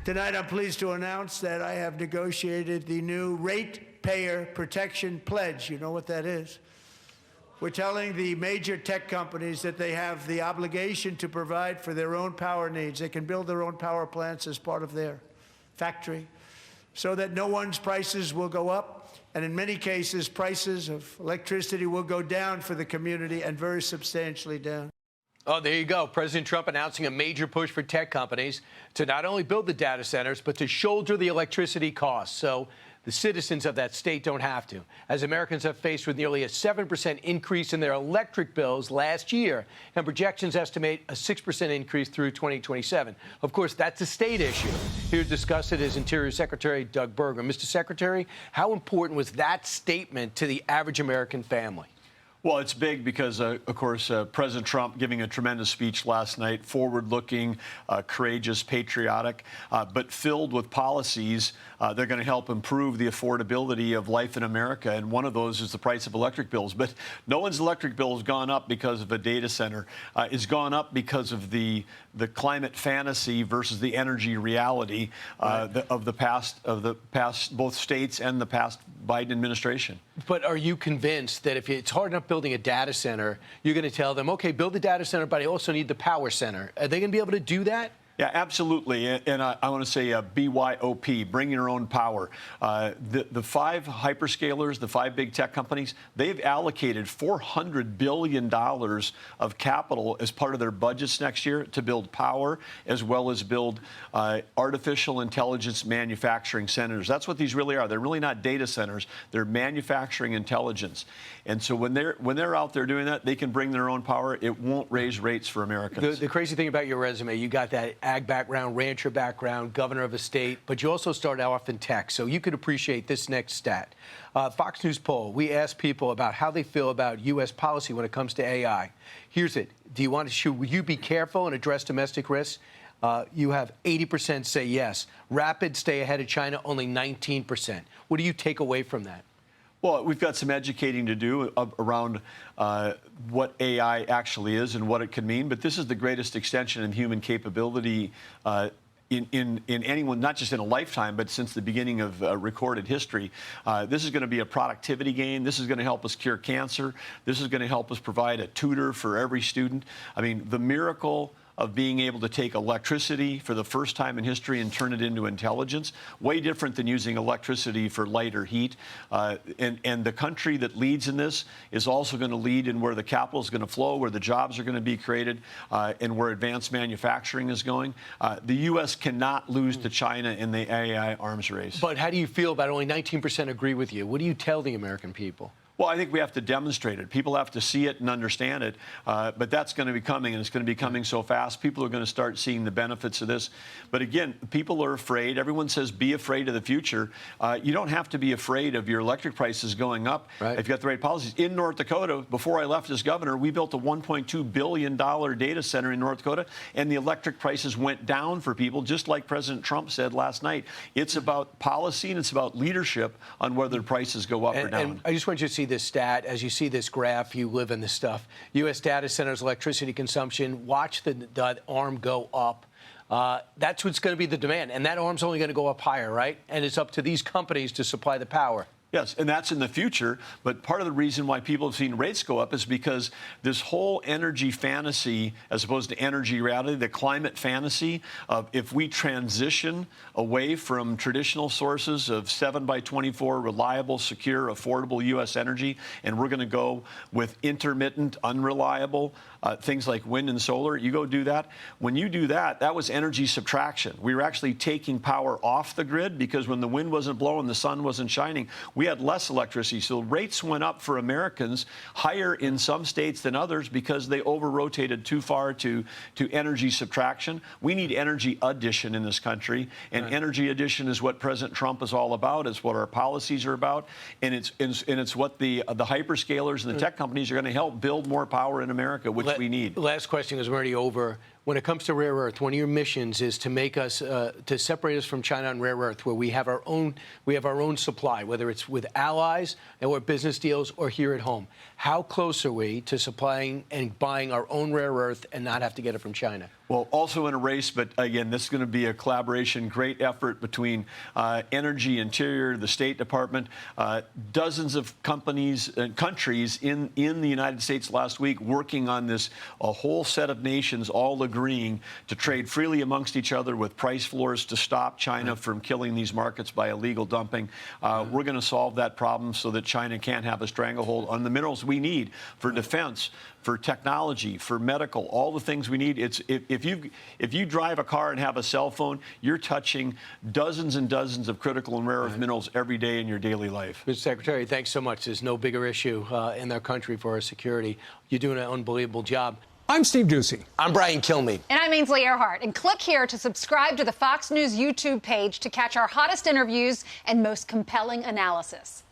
Tonight, I'm pleased to announce that I have negotiated the new Ratepayer Protection Pledge. You know what that is? We're telling the major tech companies that they have the obligation to provide for their own power needs. They can build their own power plants as part of their factory so that no one's prices will go up. And in many cases, prices of electricity will go down for the community, and very substantially down. Oh, there you go. President Trump announcing a major push for tech companies to not only build the data centers, but to shoulder the electricity costs. So the citizens of that state don't have to. As Americans have faced with nearly a 7% increase in their electric bills last year, and projections estimate a 6% increase through 2027. Of course, that's a state issue. Here to discuss it is Interior Secretary Doug Burgum. Mr. Secretary, how important was that statement to the average American family? Well, it's big because, of course, President Trump giving a tremendous speech last night, forward-looking, courageous, patriotic, but filled with policies that are going to help improve the affordability of life in America. And one of those is the price of electric bills. But no one's electric bill has gone up because of a data center. It's gone up because of the climate fantasy versus the energy reality of the past both states and the past Biden administration. But are you convinced that if it's hard enough building a data center, you're going to tell them, okay, build the data center, but I also need the power center? Are they going to be able to do that? Yeah, absolutely. And I want to say BYOP, bring your own power. The five hyperscalers, the five big tech companies, they've allocated $400 billion of capital as part of their budgets next year to build power, as well as build artificial intelligence manufacturing centers. That's what these really are. They're really not data centers. They're manufacturing intelligence. And so when they're out there doing that, they can bring their own power. It won't raise rates for Americans. The crazy thing about your resume, you got that ag background, rancher background, governor of a state, but you also started off in tech, so you could appreciate this next stat. Fox News poll, we asked people about how they feel about U.S. policy when it comes to AI. Here's it. Should you be careful and address domestic risks? You have 80% say yes. Rapid stay ahead of China, only 19%. What do you take away from that? Well, we've got some educating to do around what AI actually is and what it can mean. But this is the greatest extension of human capability in anyone, not just in a lifetime, but since the beginning of recorded history. This is going to be a productivity gain. This is going to help us cure cancer. This is going to help us provide a tutor for every student. I mean, the miracle of being able to take electricity for the first time in history and turn it into intelligence, way different than using electricity for light or heat. And the country that leads in this is also going to lead in where the capital is going to flow, where the jobs are going to be created, and where advanced manufacturing is going. The U.S. cannot lose to China in the AI arms race. But how do you feel about only 19% agree with you? What do you tell the American people? Well, I think we have to demonstrate it. People have to see it and understand it. But that's going to be coming, and it's going to be coming so fast. People are going to start seeing the benefits of this. But again, people are afraid. Everyone says be afraid of the future. You don't have to be afraid of your electric prices going up if you've got the right policies. In North Dakota, before I left as governor, we built a $1.2 billion data center in North Dakota, and the electric prices went down for people, just like President Trump said last night. It's about policy, and it's about leadership on whether the prices go up or down. And I just want you to see this stat. As you see this graph, you live in this stuff. U.S. data centers, electricity consumption, watch the arm go up. That's what's going to be the demand. And that arm's only going to go up higher, right? And it's up to these companies to supply the power. Yes, and that's in the future. But part of the reason why people have seen rates go up is because this whole energy fantasy, as opposed to energy reality, the climate fantasy of if we transition away from traditional sources of 7x24 reliable, secure, affordable U.S. energy, and we're going to go with intermittent, unreliable things like wind and solar, you go do that. When you do that, that was energy subtraction. We were actually taking power off the grid because when the wind wasn't blowing, the sun wasn't shining, we had less electricity. So rates went up for Americans higher in some states than others because they over-rotated too far to energy subtraction. We need energy addition in this country, and energy addition is what President Trump is all about. It's what our policies are about, and it's what the hyperscalers and the tech companies are going to help build more power in America, which we need. Last question, because we're already over. When it comes to rare earth, one of your missions is to make us, to separate us from China on rare earth, where we have our own supply, whether it's with allies or business deals or here at home. How close are we to supplying and buying our own rare earth and not have to get it from China? Well, also in a race, but again, this is going to be a collaboration, great effort between Energy, Interior, the State Department, dozens of companies and countries in the United States last week working on this, a whole set of nations all agreeing to trade freely amongst each other with price floors to stop China from killing these markets by illegal dumping. We're going to solve that problem so that China can't have a stranglehold on the minerals we need for defense, for technology, for medical, all the things we need. It's if you drive a car and have a cell phone, you're touching dozens and dozens of critical and rare earth minerals every day in your daily life. Mr. Secretary, thanks so much. There's no bigger issue in our country for our security. You're doing an unbelievable job. I'm Steve Doocy. I'm Brian Kilmeade. And I'm Ainsley Earhart. And click here to subscribe to the Fox News YouTube page to catch our hottest interviews and most compelling analysis.